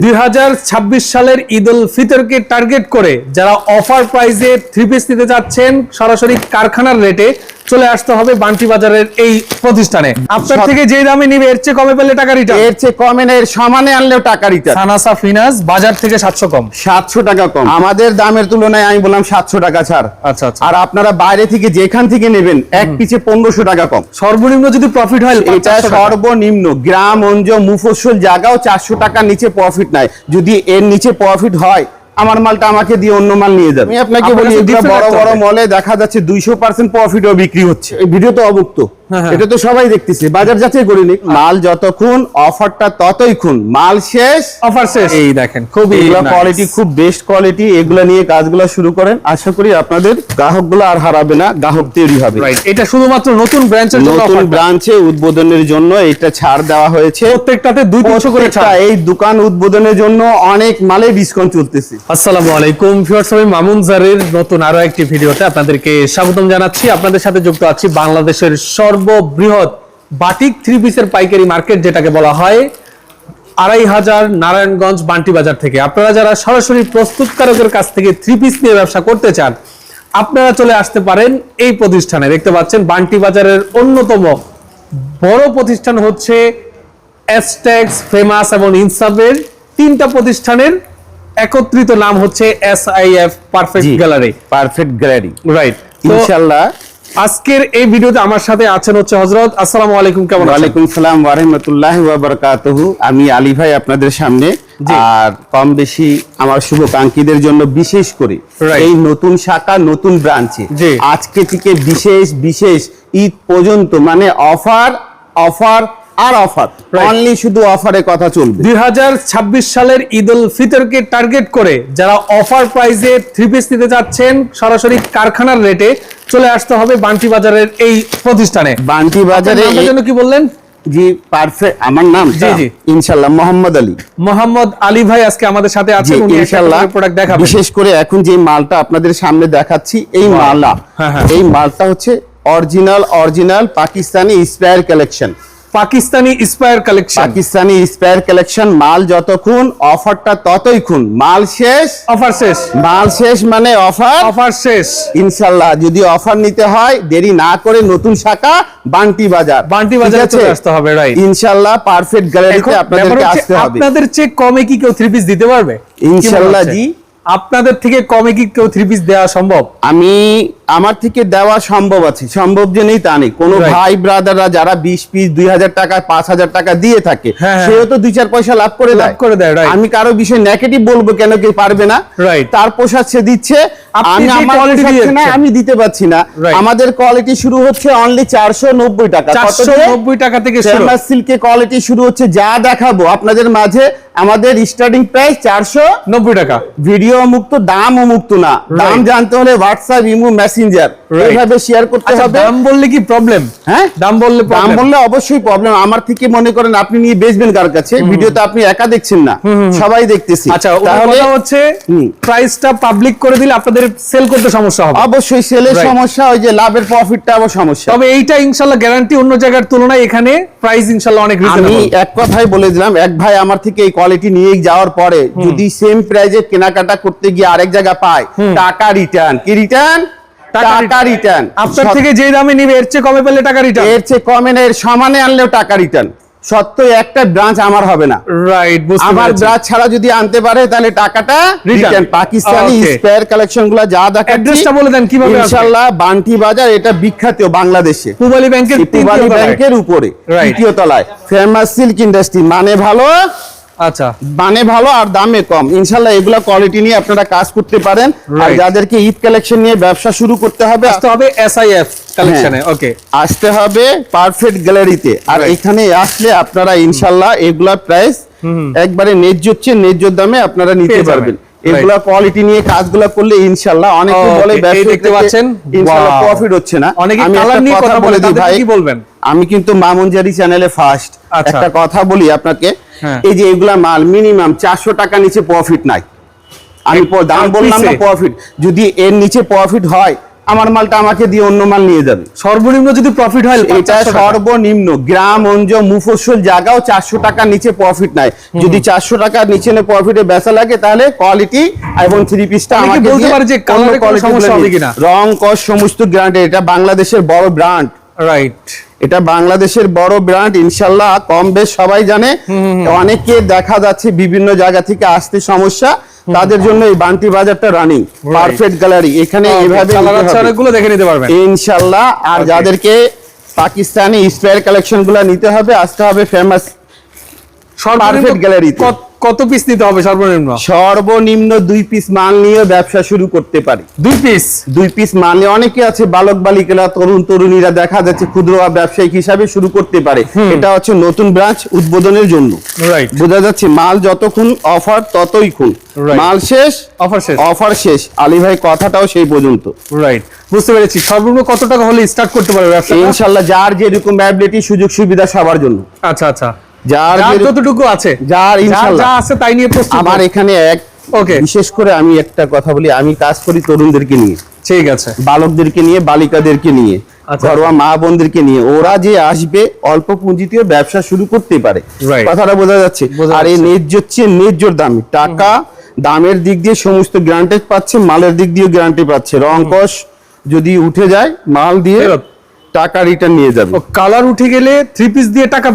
2026 সালের ঈদ উল ফিতরকে টার্গেট করে যারা অফার প্রাইসে থ্রি পিস নিতে যাচ্ছেন সরাসরি কারখানার রেটে চলে আসতে হবে বান্টি বাজারের এই প্রতিষ্ঠানে। আপনার থেকে যে দামে নিবে এর চেয়ে কমে পেলে টাকা রিটার্ন, এর চেয়ে কমে না, এর সমানে আনলেও টাকা রিটার্ন। সানাসা ফিনাস বাজার থেকে 700 কম, 700 টাকা কম। আমাদের দামের তুলনায় আমি বললাম 700 টাকা ছাড়। আচ্ছা আচ্ছা। আর আপনারা বাইরে থেকে যেখান থেকে নেবেন এক পিছে 1500 টাকা কম। সর্বনিম্ন যদি প্রফিট হয় এটা সর্বনিম্ন গ্রাম অঞ্জ মুফস্বল জায়গাও 400 টাকার নিচে প্রফিট নাই। যদি এর নিচে প্রফিট হয় আমার মালটা আমাকে দিয়ে অন্য মাল নিয়ে যাবে। আমি আপনাকে বলি এগুলো বড় বড় মলে দেখা যাচ্ছে 200% প্রফিটও বিক্রি হচ্ছে। এই ভিডিও তো অবুক্ত, এটা তো সবাই দেখতেছে, বাজার যাচাই করে নিক। মাল যতক্ষণ অফারটা ততইক্ষণ, মাল শেষ অফার শেষ। এই দেখেন খুবই কোয়ালিটি, খুব বেস্ট কোয়ালিটি। এগুলা নিয়ে কাজগুলো শুরু করেন, আশা করি আপনাদের গ্রাহকগুলো আর হারাবে না, গ্রাহক তৈরি হবে। এটা শুধুমাত্র নতুন ব্রাঞ্চের জন্য, নতুন ব্রাঞ্চে উদ্বোধনের জন্য এটা ছাড় দেওয়া হয়েছে। প্রত্যেকটাতে 200 করে ছাড়। এই দোকান উদ্বোধনের জন্য অনেক মালে ডিসকাউন্ট চলতেছে। আসসালামু আলাইকুম ভিউয়ার্স, আমি মামুন জারির নতুন আরো একটি ভিডিওতে আপনাদেরকে স্বাগতম জানাচ্ছি। আপনাদের সাথে যুক্ত আছি বাংলাদেশের সর্ববৃহৎ বাটিক থ্রি পিসের পাইকারি মার্কেট, যেটাকে বলা হয় 2500 নারায়ণগঞ্জ বান্টি বাজার থেকে। আপনারা যারা সরাসরি প্রস্তুতকারকের কাছ থেকে থ্রি পিস নিয়ে ব্যবসা করতে চান, আপনারা চলে আসতে পারেন এই প্রতিষ্ঠানে। দেখতে পাচ্ছেন বান্টি বাজারের অন্যতম বড় প্রতিষ্ঠান হচ্ছে এসটেক্স, ফেমাস এবং ইনসাফের তিনটা প্রতিষ্ঠানের একত্রিত নাম হচ্ছে SIF perfect gallery. Perfect gallery, right. ইনশাআল্লাহ আজকের এই ভিডিওতে আমার সাথে আছেন হচ্ছে হযরত। আসসালামু আলাইকুম, কেমন আছেন? ওয়ালাইকুম সালাম ওয়া রাহমাতুল্লাহি ওয়া বারাকাতুহু। আমি আলী ভাই আপনাদের সামনে, আর কম বেশি আমার শুভকাঙ্ক্ষীদের জন্য বিশেষ করে এই নতুন শাখা, নতুন ব্রাঞ্চে আজকে থেকে বিশেষ ঈদ পর্যন্ত মানে অফার অফার আর অফার, অনলি শুধু অফারের কথা চলবে। 2026 সালের ঈদ উল ফিতরকে টার্গেট করে যারা অফার প্রাইসে থ্রি পিস নিতে যাচ্ছেন সরাসরি কারখানার রেটে চলে আসতে হবে বান্টি বাজারের এই প্রতিষ্ঠানে। বান্টি বাজারে জন্য কি বললেন? জি পারফেক্ট, আমার নাম জি ইনশাআল্লাহ মোহাম্মদ আলী। মোহাম্মদ আলী ভাই আজকে আমাদের সাথে আছেন, উনি ইনশাআল্লাহ প্রোডাক্ট দেখাবেন। বিশেষ করে এখন যে মালটা আপনাদের সামনে দেখাচ্ছি, এই মালটা হচ্ছে original Pakistani spire collection. Pakistani spire collection, Pakistani spire collection. মাল যতক্ষণ অফারটা ততইক্ষণ, মাল শেষ অফার শেষ, মাল শেষ মানে অফার শেষ। ইনশাআল্লাহ যদি অফার নিতে হয় দেরি না করে নতুন শাখা বান্টি বাজারে চলে আসতে হবে, রাইট। ইনশাআল্লাহ পারফেক্ট গ্যালারিতে আপনাদেরকে আসতে হবে। আপনাদের চেয়ে কমে কি কেউ থ্রি পিস দিতে পারবে? ইনশাআল্লাহ জি। আপনাদের থেকে কমে কি কেউ থ্রি পিস দেওয়া সম্ভব? আমার থেকে দেওয়া সম্ভব আছে, সম্ভব যে নেই তা নেই। কোন ভাই ব্রাদাররা যারা 20 পিস 2000 টাকা 5000 টাকা দিয়ে থাকে, সেও তো 2-4 পয়সা লাভ করে দেয়। আমি কারো বিষয় নেগেটিভ বলবো কেন, কেউ পারবে না, তার পোশাক সে দিচ্ছে, আমি দিতে পারছি না। আমাদের কোয়ালিটি শুরু হচ্ছে অনলি 490 টাকা, 490 টাকা থেকে শুরু। সিল্কের কোয়ালিটি শুরু হচ্ছে, যা দেখাবো আপনাদের মাঝে আমাদের স্টার্টিং প্রাইস 490 টাকা। ভিডিও মুক্ত, দামও মুক্ত না। দাম জানতে হলে হোয়াটসঅ্যাপ, ইমো, মেসেঞ্জার এইভাবে শেয়ার করতে হবে। দাম বললে কি প্রবলেম? হ্যাঁ, দাম বললে অবশ্যই প্রবলেম। আমার থেকে মনে করেন আপনি নিয়ে বেচবেন কার কাছে, ভিডিওতে আপনি একা দেখছেন না, সবাই দেখতেছি। আচ্ছা, তাহলে হচ্ছে প্রাইসটা পাবলিক করে দিলে আপনাদের সেল করতে সমস্যা হবে। অবশ্যই সেলের সমস্যা, ওই যে লাভের প্রফিটটা আবার সমস্যা। তবে এইটা ইনশাআল্লাহ গ্যারান্টি অন্য জায়গার তুলনায় এখানে প্রাইস ইনশাআল্লাহ অনেক রিজনেবল। আমি এক কথাই বলে দিলাম, এক ভাই আমার থেকে এই কোয়ালিটি নিয়ে যাওয়ার পরে যদি সেম প্রাইজে কেনাকাটা করতে গিয়ে আরেক জায়গা পায়, টাকা রিটার্ন। কি রিটার্ন? টাকা রিটার্ন। আপনার থেকে যে দামে নিবে এর চেয়ে কমে পেলে টাকা রিটার্ন, এর চেয়ে কমে না, এর সমানে আনলেও টাকা রিটার্ন। সত্য একটা ব্রাঞ্চ আমার হবে না, রাইট। আমার ব্রাঞ্চ ছাড়া যদি আনতে পারে তাহলে টাকাটা রিটার্ন। পাকিস্তানি স্পেয়ার কালেকশনগুলো যা দেখাচ্ছি, অ্যাড্রেসটা বলে দেন কিভাবে? ইনশাআল্লাহ বান্টি বাজার, এটা বিখ্যাত বাংলাদেশে, পূবালী ব্যাংকের উপরে তৃতীয় তলায়। ফেমাস সিল্ক ইন্ডাস্ট্রি, মানে ভালো, আচ্ছা মানে ভালো আর দামে কম। ইনশাআল্লাহ এগুলা কোয়ালিটি নিয়ে আপনারা কাজ করতে পারেন। আর যাদেরকে ঈদ কালেকশন নিয়ে ব্যবসা শুরু করতে হবে, আসতে হবে SIF কালেকশনে। ওকে, আসতে হবে পারফেক্ট গ্যালারিতে। আর এখানে আসলে আপনারা ইনশাআল্লাহ এগুলা প্রাইস একবারে ন্যায্য দামে আপনারা নিতে পারবেন। এগুলা কোয়ালিটি নিয়ে কাজগুলো করলে ইনশাআল্লাহ অনেকে বলে ব্যবসা দেখতে পাচ্ছেন ইনশাআল্লাহ প্রফিট হচ্ছে না। আমি কালার নিয়ে কথা বলে দিই ভাই, কি বলবেন? আমি কিন্তু মামুন জারি চ্যানেলে ফার্স্ট। একটা কথা বলি আপনাকে, এই যে এগুলা মাল মিনিমাম 400 টাকা নিচে প্রফিট নাই। আমি দাম বললাম না প্রফিট, যদি এর নিচে প্রফিট হয় আমার মালটা আমাকে দিয়ে অন্য মাল নিয়ে যাবে। সর্বনিম্ন যদি প্রফিট হয় এটা সর্বনিম্ন গ্রাম অঞ্জ মুফস্বল জায়গাও 400 টাকার নিচে প্রফিট নাই। যদি 400 টাকার নিচে প্রফিটে বেচা লাগে তাহলে কোয়ালিটি এবং থ্রি পিসটা আমাকে বলতে পারে যে কালারে কোনো সমস্যা হবে কিনা, রং কস সমস্ত গ্যারান্টি। এটা বাংলাদেশের বড় ব্র্যান্ড, রাইট, এটা বাংলাদেশের বড় ব্র্যান্ড, ইনশাআল্লাহ কম বেশ সবাই জানে। অনেকে দেখা যাচ্ছে বিভিন্ন জায়গা থেকে আসতে সমস্যা, তাদের জন্য এই বান্টি বাজারটা রানিং পারফেক্ট গ্যালারি। এখানে এইভাবে অনেকগুলো দেখে নিতে পারবেন ইনশাআল্লাহ। আর যাদেরকে পাকিস্তানি স্পেয়ার কালেকশনগুলো নিতে হবে, আসতে হবে ফেমাস পারফেক্ট গ্যালারিতে। কত পিস নিতে হবে সর্বনিম্ন? সর্বনিম্ন 2 পিস মাল নিয়ে ব্যবসা শুরু করতে পারি। 2 পিস মাল নিয়ে অনেকে আছে বালক বালিকারা তরুণ তরুণীরা দেখা যাচ্ছে ক্ষুদ্র ব্যবসায়িক হিসাবে শুরু করতে পারে। এটা হচ্ছে নতুন ব্রাঞ্চ উদ্বোধনের জন্য, রাইট। বোঝা যাচ্ছে মাল যতক্ষণ অফার ততই খুন, মাল শেষ অফার শেষ। আলী ভাই কথাটাও সেই পর্যন্ত, রাইট, বুঝতে পেরেছি। সর্বনিম্ন কত টাকা হলে স্টার্ট করতে পারবে ব্যবসা? ইনশাআল্লাহ যার যেরকম অ্যাবিলিটি সুযোগ সুবিধা সবার জন্য। আচ্ছা আচ্ছা, যার যতটুকু আছে, যার ইনশাআল্লাহ যা আছে তাই নিয়ে প্রস্তুত। আমার এখানে বিশেষ করে আমি একটা কথা বলি, আমি কাজ করি তরুণদেরকে নিয়ে, ঠিক আছে, বালকদেরকে নিয়ে, বালিকাদেরকে নিয়ে, ঘরোয়া মা বোনদেরকে নিয়ে। ওরা যে আসবে অল্প পুঁজিতেও ব্যবসা শুরু করতে পারে, কথাটা বোঝা যাচ্ছে। আর এই ন্যায্য দামি টাকা, দামের দিক দিয়ে সমস্ত গ্যারান্টি পাচ্ছে, মালের দিক দিয়ে গ্যারান্টি পাচ্ছে। রং কস যদি উঠে যায় মাল দিয়ে টাকা রিটার্ন নিয়ে যাবে, কালার উঠে গেলে 3 পিস দিয়ে টাকা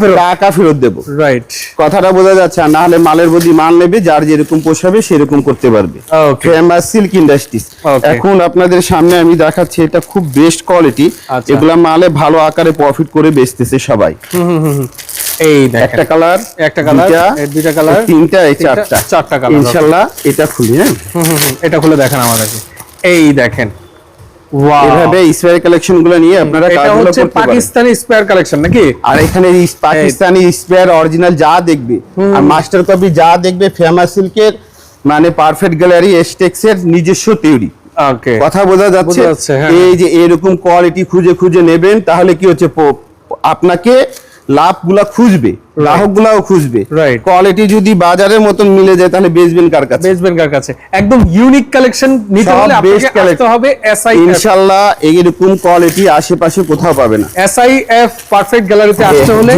ফেরত দেবো, রাইট, কথাটা বোঝা যাচ্ছে। আর না হলে মালের বদলি মাল নেবে, যার যেরকম পোষাবে সেরকম করতে পারবে। Famous silk industries. এখন আপনাদের সামনে আমি দেখাচ্ছি, এটা খুব বেস্ট কোয়ালিটি, এগুলা মালে ভালো আকারে প্রফিট করে বেচতেছে সবাই। এই একটা কালার, দুইটা কালার, তিনটা, এই চারটা কালার। ইনশাআল্লাহ এটা খুলি, হ্যাঁ এটা খুলে দেখেন আমাদেরকে। এই দেখেন, এভাবে স্পেয়ার কালেকশন গুলো নিয়ে আপনারা কাজগুলো করতে পারেন। পাকিস্তানি স্পেয়ার কালেকশন নাকি? আর এখানে পাকিস্তানি স্পেয়ার অরিজিনাল যা দেখবে আর মাস্টার কপি যা দেখবে, ফেমাস সিল্কের মানে পারফেক্ট গ্যালারি এস্টেক্স এর নিজস্ব তৈরি। ওকে, কথা বোঝা যাচ্ছে। এই যে এরকম কোয়ালিটি খুঁজে খুঁজে নেবেন, তাহলে কি হচ্ছে আপনাকে লাভগুলা খুঁজবে, গ্রাহকগুলাও খুঁজবে। কোয়ালিটি যদি বাজারের মতন মিলে যায় তাহলে বেচবেন কার কাছে? একদম ইউনিক কালেকশন নিতে হলে আপনাকে আসতে হবে এসআই। ইনশাআল্লাহ এইরকম কোয়ালিটি আশেপাশে কোথাও পাবে না। এসআইএফ পারফেক্ট গ্যালারিতে আসতে হলে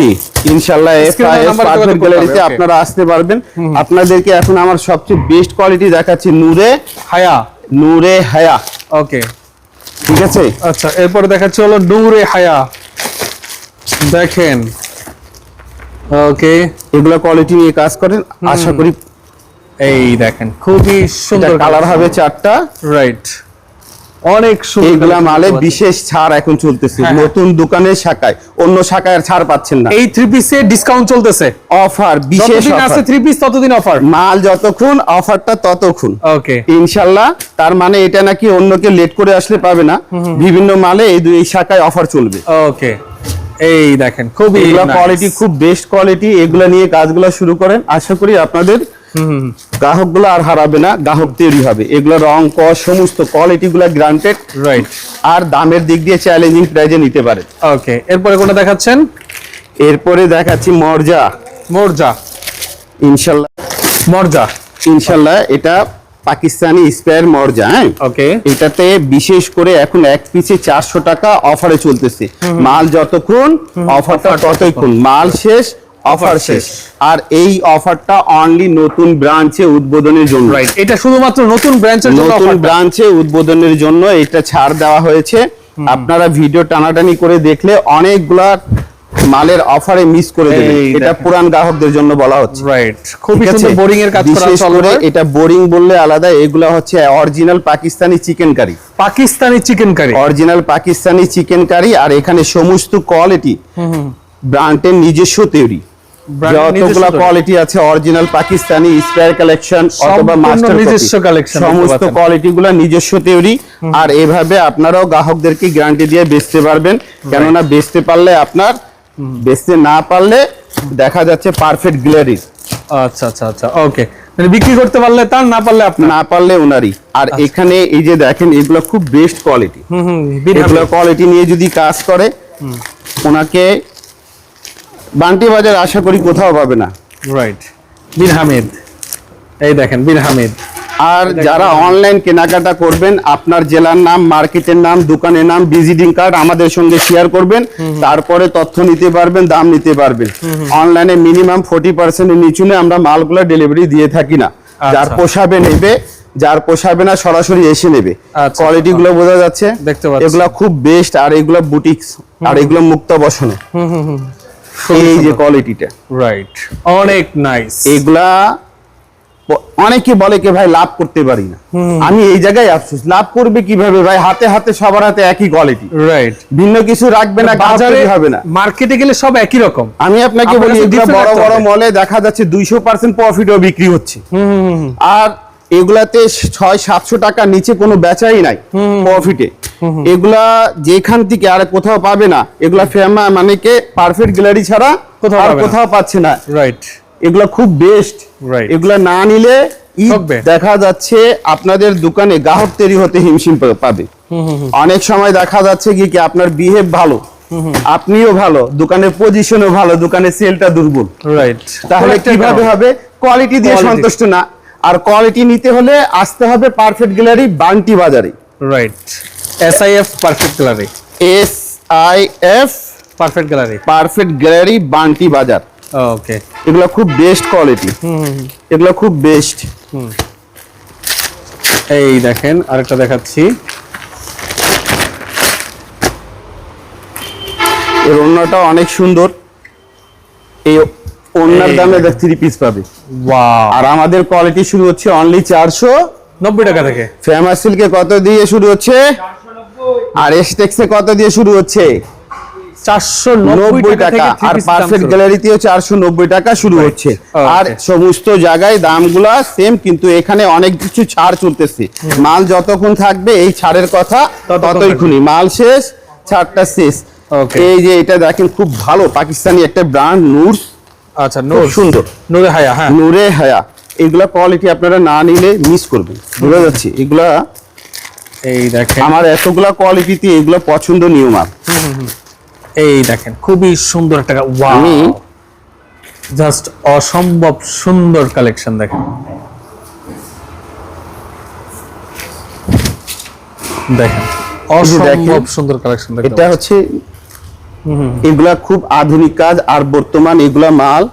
ইনশাআল্লাহ এসআইএফ পারফেক্ট গ্যালারিতে আপনারা আসতে পারবেন। আপনাদেরকে এখন আমার সবচেয়ে বেস্ট কোয়ালিটি দেখাচ্ছি, নূরে হায়া। ওকে, ঠিক আছে। আচ্ছা, এরপর দেখাচ্ছি হলো নূরে হায়া। দেখেন, ওকে, এগুলা কোয়ালিটি নিয়ে কাজ করেন, আশা করি। এই দেখেন, খুবই সুন্দর কালার হবে 4টা, রাইট, অনেক সুন্দর। এগুলা মালে বিশেষ ছাড় এখন চলতেছে নতুন দোকানের শাখায়, অন্য শাখায় ছাড় পাচ্ছেন না। এই 3 পিসে ডিসকাউন্ট চলতেছে, অফার, বিশেষ অফার আছে। 3 পিস ততদিন অফার, মাল যতক্ষণ অফারটা ততক্ষণ। ওকে, ইনশাআল্লাহ। তার মানে এটা নাকি অন্যকে লেট করে আসলে পাবে না, বিভিন্ন মালে এই শাখায় অফার চলবে। ওকে, এই দেখেন, খুবই কোয়ালিটি, খুব বেস্ট কোয়ালিটি। এগুলা নিয়ে কাজগুলো শুরু করেন, আশা করি আপনাদের গ্রাহকগুলো আর হারাবে না, গ্রাহক তৈরি হবে। এগুলো রং কস সমস্ত কোয়ালিটি গুলা গ্রান্টেড, রাইট। আর দামের দিক দিয়ে চ্যালেঞ্জিং প্রাইজে নিতে পারে। ওকে, এরপরে কোনটা দেখাচ্ছেন? এরপরে দেখাচ্ছি মর্জা। ইনশাআল্লাহ এটা পাকিস্তানি স্পেয়ার মর্জা। হ্যাঁ, ওকে। এটাতে বিশেষ করে এখন এক পিসে 400 টাকা অফারে চলতেছে। মাল যতক্ষণ অফারটা ততক্ষণ, মাল শেষ অফার শেষ। আর এই অফারটা অনলি নতুন ব্রাঞ্চে উদ্বোধনের জন্য, রাইট। এটা শুধুমাত্র নতুন ব্রাঞ্চের জন্য, নতুন ব্রাঞ্চে উদ্বোধনের জন্য এটা ছাড় দেওয়া হয়েছে। আপনারা ভিডিও টানাটানি করে দেখলে অনেকগুলা মালের অফারে মিস করে দেবেন। এটা পুরান গ্রাহকদের জন্য বলা হচ্ছে, রাইট। খুবই সুন্দর বোরিং এর কাজ করা চলে। এটা বোরিং বললে আলাদা, এগুলা হচ্ছে original Pakistani chicken curry, original Pakistani chicken curry. আর এখানে সমস্ত কোয়ালিটি ব্র্যান্ডের নিজস্ব তৈরি, যতগুলা কোয়ালিটি আছে অরিজিনাল পাকিস্তানি স্পেয়ার কালেকশন অথবা মাস্টার নিজস্ব কালেকশন, সমস্ত কোয়ালিটি গুলা নিজস্ব তৈরি। আর এভাবে আপনারাও গ্রাহকদেরকে গ্যারান্টি দিয়ে বেচতে পারবেন, কেননা বেচতে পারলে আপনার, বেচতে না পারলে দেখা যাচ্ছে পারফেক্ট গ্যালারি। আচ্ছা আচ্ছা আচ্ছা, ওকে। মানে বিক্রি করতে পারলে তার, না পারলে আপনার, না পারলে ওনারই। আর এখানে এই যে দেখেন, এগুলো খুব বেস্ট কোয়ালিটি। এগুলো কোয়ালিটি নিয়ে যদি কাজ করে ওনাকে বান্টি বাজার আশা করি কোথাও পাবে না, রাইট। বিন হামিদ, এই দেখেন বিন হামিদ। আর যারা অনলাইন কেনাকাটা করবেন, আপনার জেলার নাম, মার্কেটের নাম, দোকানের নাম, ভিজিটিং কার্ড আমাদের সঙ্গে শেয়ার করবেন, তারপরে তথ্য নিতে পারবেন, দাম নিতে পারবেন। অনলাইনে মিনিমাম 40% এর নিচে আমরা মালগুলো ডেলিভারি দিয়ে থাকি না। যার পোষাবে নেবে, যার পোষাবে না সরাসরি এসে নেবে। কোয়ালিটি গুলো বোঝা যাচ্ছে, এগুলা খুব বেস্ট। আর এগুলা বুটিক্স, আর এগুলো মুক্ত বসনে। এই যে কোয়ালিটিটা, রাইট, অনেক নাইস। এগুলা অনেকে বলে কি ভাই লাভ করতে পারি না, আমি এই জায়গায় আফসোস, লাভ করবে কিভাবে ভাই? হাতে হাতে সবার হাতে একই কোয়ালিটি, রাইট, ভিন্ন কিছু রাখবে না, বাজারে হবে না, মার্কেটে গেলে সব একই রকম। আমি আপনাকে বলি, বড় বড় মলে দেখা যাচ্ছে 200% প্রফিটও বিক্রি হচ্ছে, আর এগুলাতে 600-700 টাকা নিচে কোনো বেচাই নাই প্রফিটে। এগুলা যেখান থেকে আর কোথাও পাবে না, এগুলা ফেমা মানে কে পারফেক্ট গ্যালারি ছাড়া আর কোথাও পাচ্ছে না, রাইট। এগুলা খুব বেস্ট। এগুলা না নিলে দেখা যাচ্ছে আপনাদের দোকানে গ্রাহক তৈরি হতে হিমশিম পাবে। অনেক সময় দেখা যাচ্ছে কি আপনার বিহেভ ভালো, আপনিও ভালো, দোকানের পজিশনও ভালো, দোকানের সেলটা দুর্বল, রাইট। তাহলে কিভাবে হবে? কোয়ালিটি দিয়ে সন্তুষ্ট না, আর কোয়ালিটি নিতে হলে আসতে হবে পারফেক্ট গ্যালারি, বান্টি বাজারে। Right, SIF perfect gallery, SIF perfect gallery, perfect gallery, Bunty বাজার। ওকে, এগুলো খুব বেস্ট কোয়ালিটি, এগুলো খুব বেস্ট। এই দেখেন আরেকটা দেখাচ্ছি, এর ওন্নাটা অনেক সুন্দর। এই ওন্নার দামে 3 পিস পাবে। ওয়াও! আর আমাদের কোয়ালিটি শুরু হচ্ছে অনলি 490 টাকা থেকে। ফেমাস সিল্কে কত দিয়ে শুরু হচ্ছে? 490। আর এসটেক্সে কত দিয়ে শুরু হচ্ছে? 490 টাকা। আর পারফেক্ট গ্যালারিতেও 490 টাকা শুরু হচ্ছে। আর সমস্ত জায়গায় দামগুলা সেম, কিন্তু এখানে অনেক কিছু ছাড় চলতেছে। মাল যতক্ষণ থাকবে এই ছাড়ের কথা ততক্ষণই, মাল শেষ ছাড়টা শেষ। এই যে এটা দেখেন, খুব ভালো পাকিস্তানি একটা ব্র্যান্ড, নূর। আচ্ছা, নূর, সুন্দর, নূরে হায়া। হ্যাঁ, নূরে হায়া। এগুলা কোয়ালিটি আপনারা না নিলে মিস করবেন, বুঝা যাচ্ছে। এগুলা এই দেখেন, আমার এতগুলা কোয়ালিটিতে এগুলা পছন্দনীয় মাল। এই দেখেন খুবই সুন্দর একটা, ওয়াও, জাস্ট অসম্ভব সুন্দর কালেকশন। দেখেন দেখেন, অসম্ভব সুন্দর কালেকশন। এটা হচ্ছে এগুলা খুব আধুনিক কাজ, আর বর্তমান এগুলা মাল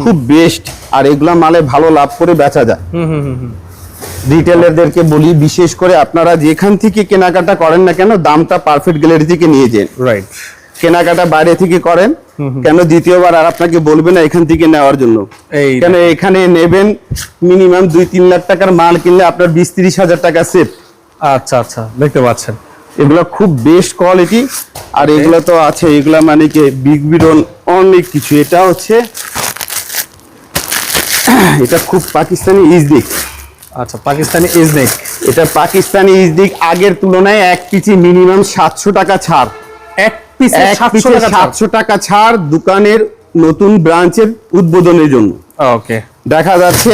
খুব বেস্ট, আর এগুলা মালে ভালো লাভ করে বেচা যায়। রিটেলারদেরকে বলি, বিশেষ করে আপনারা যেখান থেকে কেনাকাটা করেন না কেন, দামটা পারফেক্ট গ্যালারি থেকে নিয়ে যান। রাইট, কেনাকাটা বাইরে থেকে করেন কেন, দ্বিতীয়বার আর আপনাকে বলবে না এখান থেকে নেওয়ার জন্য। কেন এখানে নেবেন মিনিমাম 2-3 লাখ টাকার মাল কিনলে আপনার 20-30 হাজার টাকা সেভ। আচ্ছা আচ্ছা, দেখতে পাচ্ছেন এগুলো খুব বেস্ট কোয়ালিটি। আর এগুলো তো আছে, এগুলা মানে কি বিগ বিডন অনেক কিছু। এটা হচ্ছে, এটা খুব পাকিস্তানি ইজদিক। আচ্ছা, পাকিস্তানি ইজদিক। এটা পাকিস্তানি ইজদিক, আগের তুলনায় এক পিচি মিনিমাম 700 টাকা ছাড়। এক পিচে 700 টাকা ছাড় দোকানের নতুন ব্রাঞ্চের উদ্বোধনের জন্য। ওকে, দেখা যাচ্ছে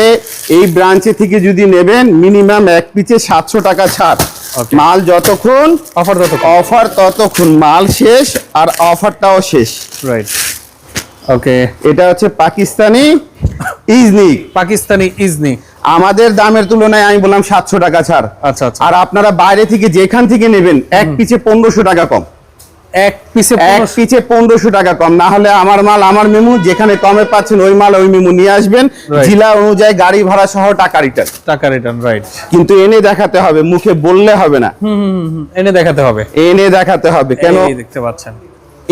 এই ব্রাঞ্চে থেকে যদি নেবেন মিনিমাম এক পিচে 700 টাকা ছাড়। মাল যতক্ষণ অফার ততক্ষণ, মাল শেষ আর অফারটাও শেষ। রাইট, ওকে। এটা হচ্ছে পাকিস্তানি ইজনিক। পাকিস্তানি ইজনিক আমাদের দামের তুলনায় আমি বললাম 700 টাকা ছাড়। আচ্ছা আচ্ছা। আর আপনারা বাইরে থেকে যেখান থেকে নেবেন এক পিচে 1500 টাকা কম। এক পিচে 1500 টাকা কম। না হলে আমার মাল আমার মেমু, যেখানে কমে পাচ্ছেন ওই মাল ওই মেমু নিয়ে আসবেন, জেলা অনুযায়ী গাড়ি ভাড়া সহ টাকা রিটার্ন। রাইট, কিন্তু এনে দেখাতে হবে, মুখে বললে হবে না। এনে দেখাতে হবে, কেন? দেখতে পাচ্ছেন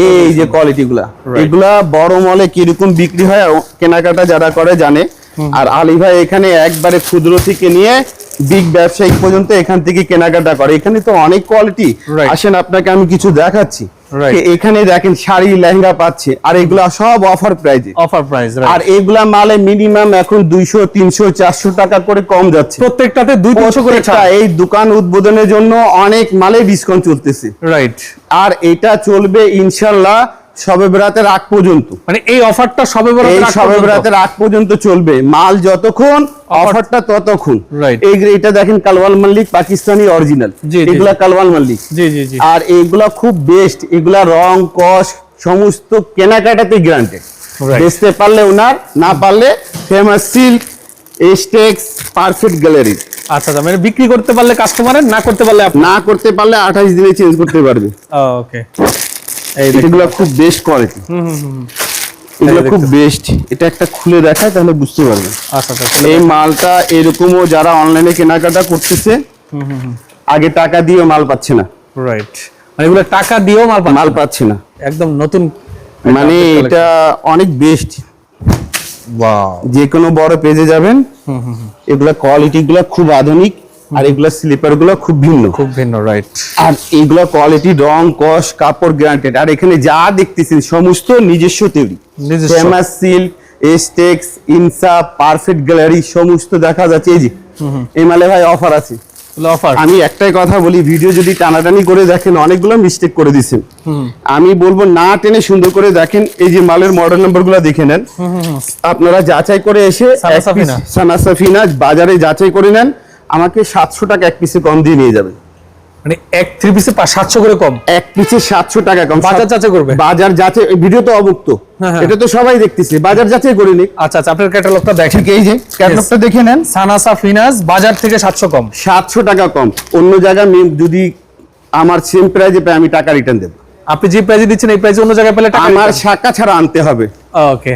এই যে কোয়ালিটি গুলা, এগুলা বড় মলে কিরকম বিক্রি হয় কেনাকাটা যারা করে জানে। আর আলী ভাই এখানে একবারে ক্ষুদ্র থেকে নিয়ে বিগ ব্যবসায়িক পর্যন্ত এখান থেকে কেনাকাটা করে। এখানে তো অনেক কোয়ালিটি। আসেন আপনাকে আমি কিছু দেখাচ্ছি। এখানে দেখেন শাড়ি লেহেঙ্গা পাচ্ছে, আর এগুলা সব অফার প্রাইস। আর এগুলা মালে মিনিমাম এখন 200, 300, 400 টাকা করে কম যাচ্ছে, প্রত্যেকটাতে 200-300 করে ছাড়। এই দোকান উদ্বোধনের জন্য অনেক মালে ডিসকাউন্ট চলতেছে। রাইট, আর এটা চলবে ইনশাআল্লাহ শবে বরাতের আগ পর্যন্ত। মানে এই অফারটা শবে বরাতের আগ পর্যন্ত চলবে, মাল যতক্ষণ অফারটা ততক্ষণ। এটা দেখেন কালওয়াল মাল্লিক পাকিস্তানি অরিজিনাল, এগুলা কালওয়াল মাল্লিক। আর এগুলা খুব বেস্ট, এগুলা রং কস সমস্ত কেনাকাটাতে গ্যারান্টেড। বেচতে পারলে ওনার, না পারলে ফেমাস সিল্ক, এস্টেক্স, পারফেক্ট গ্যালারি। আচ্ছা আচ্ছা, মানে বিক্রি করতে পারলে কাস্টমারের, না করতে পারলে আপনি? না করতে পারলে 28 দিনে চেঞ্জ করতে পারবে। ওকে, এগুলো খুব বেস্ট কোয়ালিটি। এগুলো খুব বেস্ট। এটা একটা খুলে দেখায় তাহলে বুঝতে পারবেন। আচ্ছা আচ্ছা, এই মালটা এরকমও যারা অনলাইনে কেনাকাটা করতেছে আগে টাকা দিয়েও মাল পাচ্ছে না। রাইট, মানে এগুলো টাকা দিয়েও মাল পাচ্ছে না, একদম নতুন, মানে এটা অনেক বেস্ট। ওয়াও, যে কোনো বড় পেজে যাবেন, এগুলা কোয়ালিটি গুলা খুব আধুনিক, আর এগুলা স্লিপার গুলো খুব ভিন্ন। রাইট, আর এইগুলা কোয়ালিটি, রং, কস, কাপড় গ্যারান্টেড। আর এখানে যা দেখতেছেন সমস্ত নিজস্ব তৈরি, ফেমাস সিল্ক, এস্টেক্স, ইনসা, পারফেক্ট গ্যালারি সমস্ত দেখা যাচ্ছে। এই যে এই মালে ভাই অফার আছে। আমি একটাই কথা বলি, ভিডিও যদি টানাটানি করে দেখেন অনেকগুলো মিস্টেক করে দিচ্ছেন। আমি বলবো না টেনে সুন্দর করে দেখেন। এই যে মালের মডেল নাম্বার গুলো দেখে নেন, আপনারা যাচাই করে এসে সানা সাফিনা বাজারে যাচাই করে নেন। আমাকে 700 টাকা এক পিসে কম দিয়ে নিয়ে যাবেন। মানে এক 3 পিসে 700 করে কম, এক পিসে 700 টাকা কম। বাজার যাচাই করবে, বাজার যাচাই। ভিডিও তো অবুক্ত, এটা তো সবাই দেখতেছে, বাজার যাচাই করে নিক। আচ্ছা আচ্ছা, আপনার ক্যাটালগটা দেখেন। এই যে ক্যাটালগটা দেখে নেন, সানা সাফিনাজ বাজার থেকে 700 কম, 700 টাকা কম। অন্য জায়গায় যদি আমার সেম প্রাইজে পাই আমি টাকা রিটার্ন দেব। আপনি যে প্রাইজে দিচ্ছেন এই প্রাইজে অন্য জায়গায় পেলে টাকা আমার শাখা ছাড়া আনতে হবে। ওকে,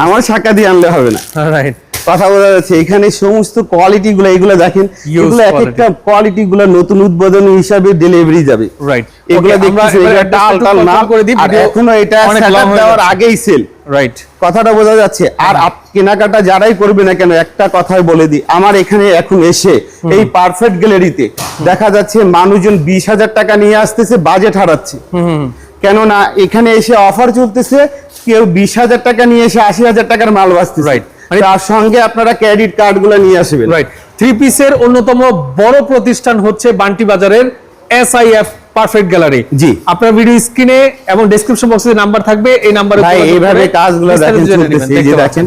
আমার শাখা দিয়ে আনলে হবে না। রাইট, কথা বোঝা যাচ্ছে। এখানে সমস্ত কোয়ালিটি গুলো এগুলো দেখেন, এগুলো এক একটা কোয়ালিটি গুলো নতুন উদ্বোধনী হিসাবে ডেলিভারি যাবে। রাইট, এগুলো দেখতেছেন, এটা টাল মাল করে দিই। আর এখনো এটা সেটআপ দেওয়ার আগেই সেল। রাইট, কথাটা বোঝা যাচ্ছে। আর কেনাকাটা যারাই করবে না কেন একটা কথাই বলে দিই, আমার এখানে এখন এসে এই পারফেক্ট গ্যালারিতে দেখা যাচ্ছে মানুষজন 20,000 টাকা নিয়ে আসতেছে, বাজেট হারাচ্ছে। কেননা এখানে এসে অফার চলতেছে, কেউ 20,000 টাকা নিয়ে এসে 80,000 টাকার মাল বাঁচতেছে। রাইট, তার সঙ্গে আপনারা ক্রেডিট কার্ড গুলো নিয়ে আসবেন। রাইট, 3 পিসের অন্যতম বড় প্রতিষ্ঠান হচ্ছে বান্টি বাজারের SIF পারফেক্ট গ্যালারি। জি, আপনার ভিডিও স্ক্রিনে এবং ডেসক্রিপশন বক্সে নাম্বার থাকবে, এই নাম্বারে ভাই এইভাবে কাজগুলো দেখেন চলতেছে। এই যে দেখেন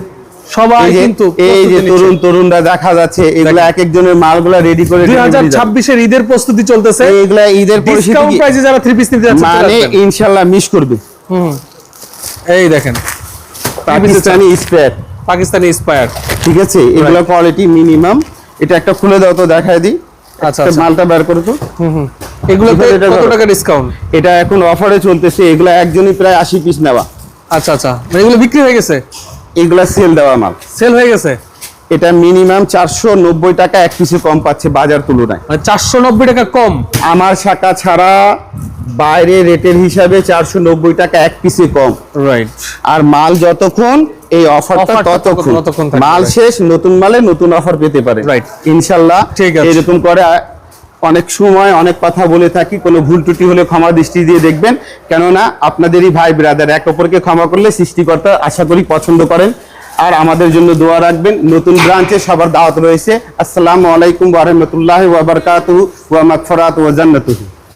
সবাই কিন্তু এই যে তরুণরা দেখা যাচ্ছে, এগুলা এক একজনের মালগুলা রেডি করে 2026 এর ঈদের প্রস্তুতি চলতেছে। এইগুলা ঈদের ডিসকাউন্ট প্রাইসে যারা 3 পিস নিতে যাচ্ছে মানে ইনশাআল্লাহ মিস করবে। এই দেখেন পাকিস্তানি স্পায়ার, ঠিক আছে। এগুলা কোয়ালিটি মিনিমাম। এটা একটা খুলে দাও তো দেখায় দিই। আচ্ছা, মালটা বের করো তো। এগুলোতে কত টাকা ডিসকাউন্ট? এটা এখন অফারে চলতেছে। এগুলা একজনই প্রায় 80 পিস নেওয়া। আচ্ছা আচ্ছা, এগুলো বিক্রি হয়ে গেছে? এগুলা সেল দেওয়া মাল, সেল হয়ে গেছে। এটা মিনিমাম 490 টাকা এক পিসে কম পাচ্ছে বাজার তুলনায়। 490 টাকা কম আমার শাখা ছাড়া বাইরে রেটের হিসাবে 490 টাকা এক পিসে কম। রাইট, আর মাল যতক্ষণ এই অফারটা ততক্ষণ, মাল শেষ নতুন মালে নতুন অফার পেতে পারে। রাইট, ইনশাআল্লাহ এরকম করে অনেক সময় অনেক কথা বলে থাকি, কোনো ভুল ত্রুটি হলে ক্ষমা দৃষ্টি দিয়ে দেখবেন। কেননা আপনাদেরই ভাই ব্রাদার, এক অপরকে ক্ষমা করলে সৃষ্টিকর্তা আশা করি পছন্দ করেন। আর আমাদের জন্য দোয়া রাখবেন। নতুন ব্রাঞ্চে সবার দাওয়াত রয়েছে। আসসালামু আলাইকুম ওয়া রাহমাতুল্লাহি ওয়া বারাকাতুহু ওয়া মাগফিরাতুহু ওয়া জান্নাতুহু।